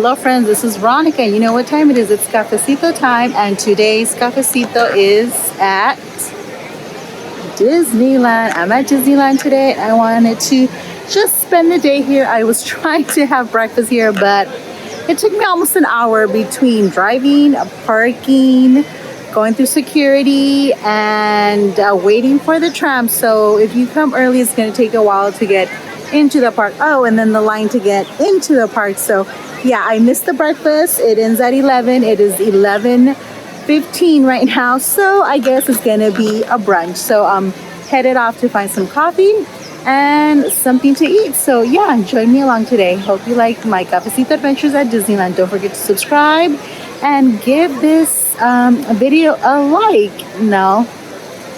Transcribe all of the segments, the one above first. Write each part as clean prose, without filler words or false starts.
Hello friends, this is Veronica. You know what time it is? It's Cafecito time, and today's Cafecito is at Disneyland. I'm at Disneyland today. I wanted to just spend the day here. I was trying to have breakfast here, but it took me almost an hour between driving, parking, going through security, and waiting for the tram. So if you come early, it's going to take a while to get into the park. Oh, and then the line to get into the park. So yeah, I missed the breakfast. It ends at 11. It is 11:15 right now. So I guess it's going to be a brunch. So I'm headed off to find some coffee and something to eat. So yeah, join me along today. Hope you like my Cafecito adventures at Disneyland. Don't forget to subscribe and give this video a like. Now,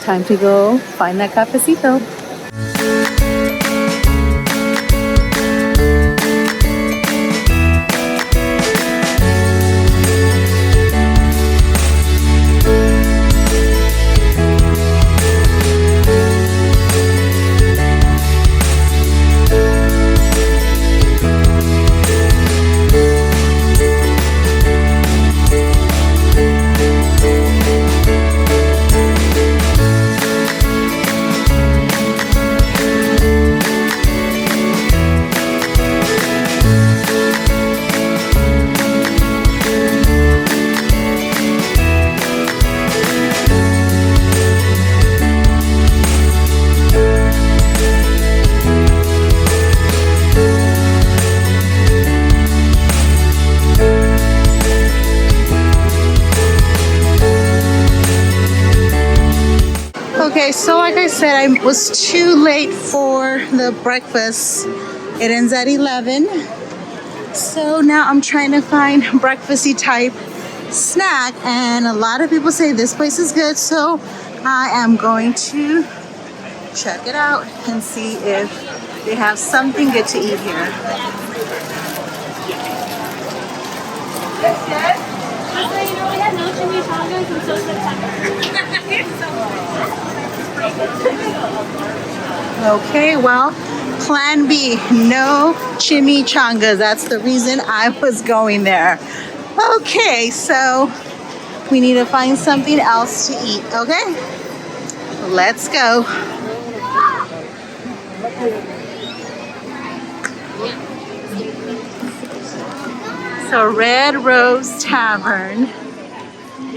time to go find that Cafecito. Okay, so like I said, I was too late for the breakfast. It ends at 11. So now I'm trying to find breakfasty type snack, and a lot of people say this place is good, so I am going to check it out and see if they have something good to eat here. Okay, well, plan B, no chimichangas. That's the reason I was going there. Okay, so we need to find something else to eat, okay? Let's go. So Red Rose Tavern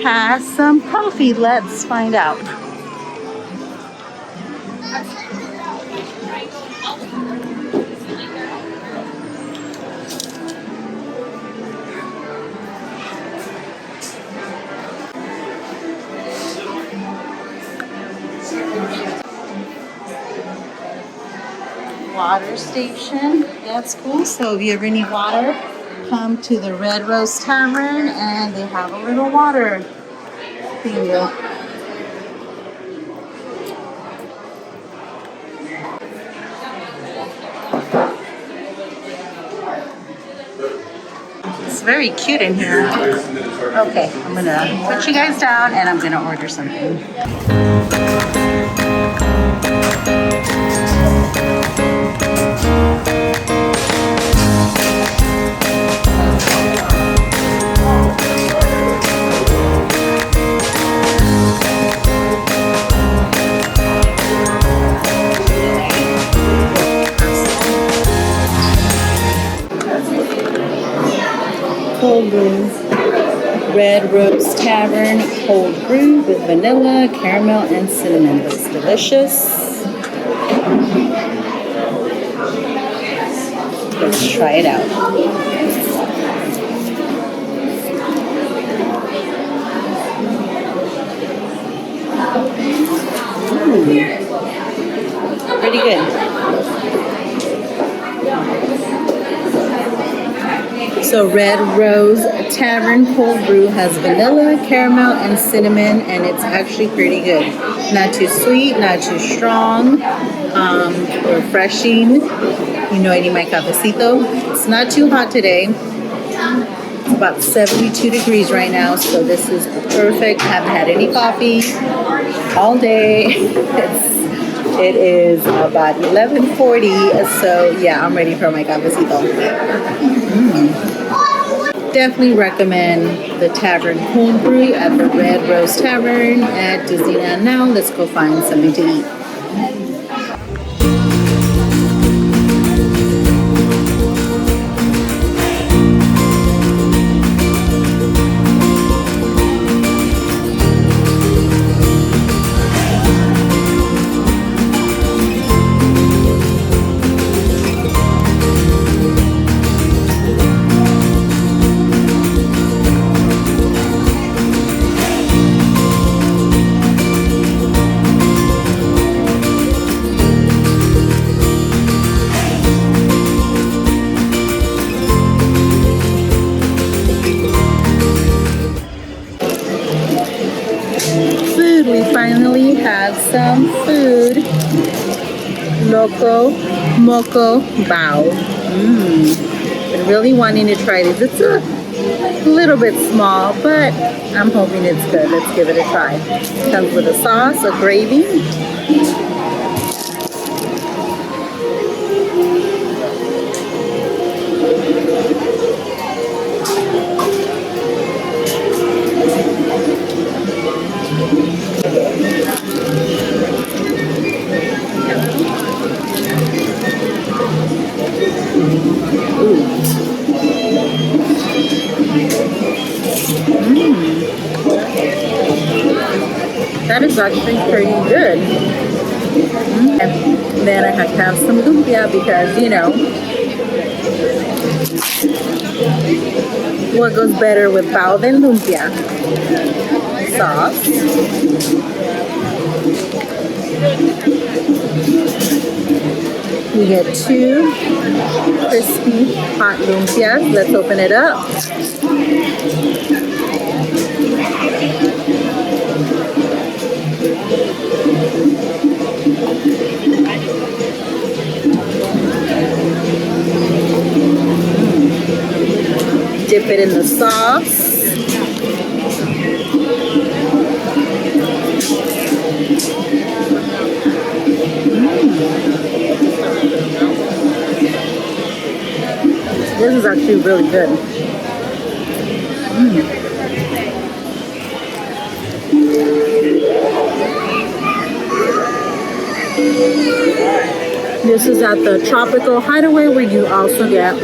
has some coffee. Let's find out. Water station, that's cool. So if you ever need water, come to the Red Rose Tavern and they have a little water thingy. It's very cute in here. Okay, I'm gonna put you guys down and I'm gonna order something. Cold brew. Red Rose Tavern cold brew with vanilla, caramel, and cinnamon. It's delicious. Let's try it out. Pretty good. So Red Rose Tavern cold brew has vanilla, caramel, and cinnamon, and it's actually pretty good. Not too sweet, not too strong, refreshing. You know I need my cafecito. It's not too hot today. It's about 72 degrees right now, so this is perfect. I haven't had any coffee all day. It is about 11:40, so yeah, I'm ready for my cafecito. definitely recommend the Tavern cold brew at the Red Rose Tavern at Disneyland. Now let's go find something to eat. Food, we finally have some food. Loco, Moco, Bao. Been really wanting to try this. It's a little bit small, but I'm hoping it's good. Let's give it a try. Comes with a sauce, a gravy. That is actually pretty good. And then I have to have some lumpia because, you know, what goes better with bao than lumpia? Sauce. We get 2 crispy hot lumpias. Let's open it up. Dip it in the sauce. This is actually really good. This is at the Tropical Hideaway where you also get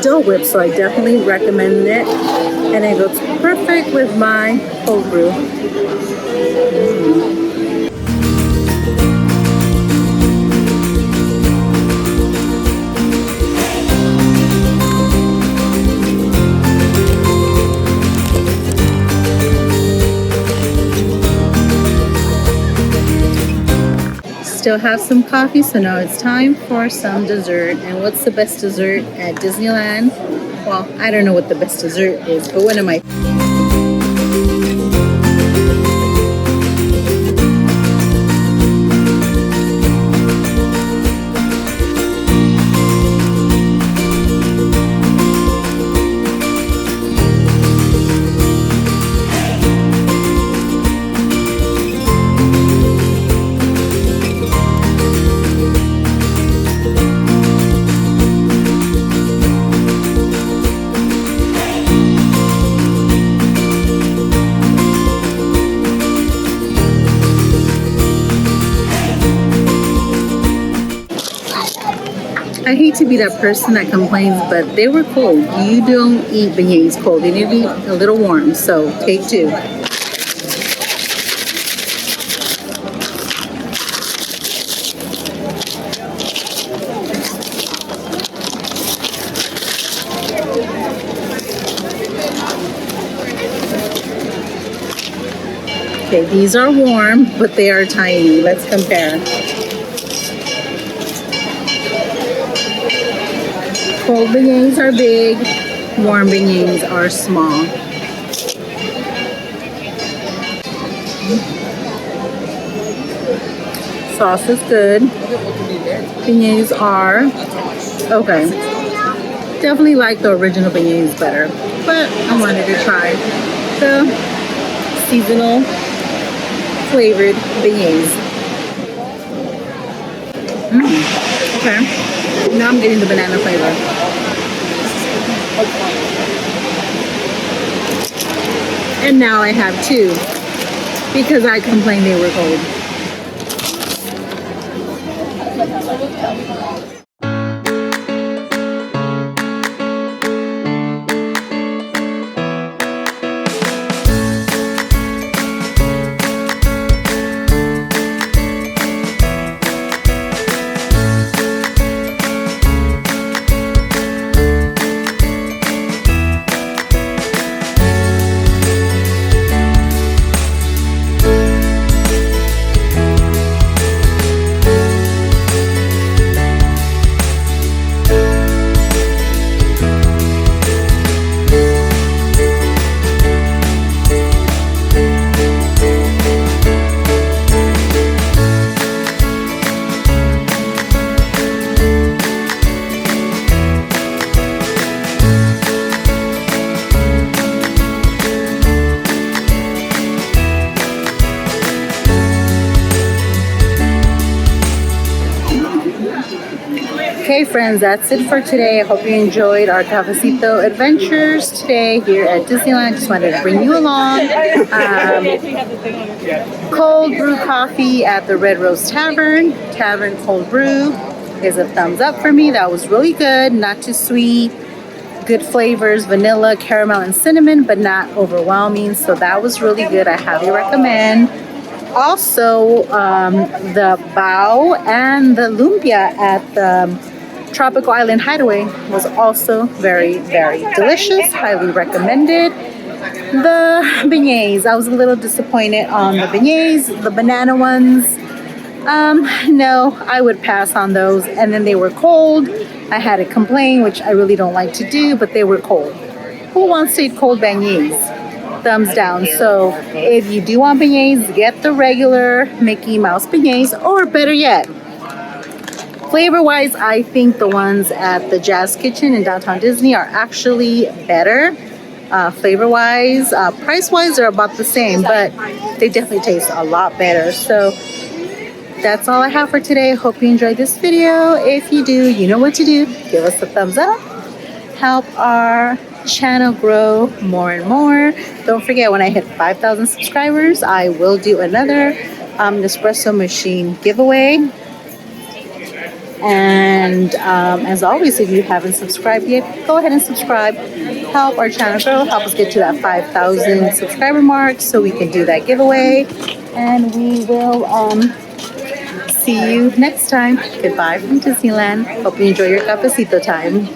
Dole Whip, so I definitely recommend it. And it goes perfect with my cold brew. Still have some coffee, so now it's time for some dessert. And what's the best dessert at Disneyland? Well, I don't know what the best dessert is, but one of my I hate to be that person that complains, but they were cold. You don't eat beignets cold. You need to be a little warm. So take 2. Okay, these are warm, but they are tiny. Let's compare. Cold beignets are big, warm beignets are small. Sauce is good. Beignets are okay. Definitely like the original beignets better, but I wanted to try the seasonal flavored beignets. Okay. Now I'm getting the banana flavor. And now I have two because I complained they were cold. Okay, friends, that's it for today. I hope you enjoyed our Cafecito adventures today here at Disneyland. Just wanted to bring you along. Cold brew coffee at the Red Rose Tavern. Tavern cold brew is a thumbs up for me. That was really good. Not too sweet. Good flavors, vanilla, caramel, and cinnamon, but not overwhelming. So that was really good. I highly recommend. Also, the Bao and the Lumpia at the Tropical Island Hideaway was also very, very delicious. Highly recommended. The beignets, I was a little disappointed on the beignets, the banana ones. No, I would pass on those. And then they were cold. I had to complain, which I really don't like to do, but they were cold. Who wants to eat cold beignets? Thumbs down. So if you do want beignets, get the regular Mickey Mouse beignets, or better yet, flavor wise, I think the ones at the Jazz Kitchen in downtown Disney are actually better. Flavor wise, price wise, they're about the same, but they definitely taste a lot better. So that's all I have for today. Hope you enjoyed this video. If you do, you know what to do. Give us a thumbs up. Help our channel grow more and more. Don't forget, when I hit 5,000 subscribers, I will do another Nespresso machine giveaway. And as always, if you haven't subscribed yet, go ahead and subscribe. Help our channel grow. Help us get to that 5,000 subscriber mark so we can do that giveaway. And we will see you next time. Goodbye from Disneyland. Hope you enjoy your cafecito time.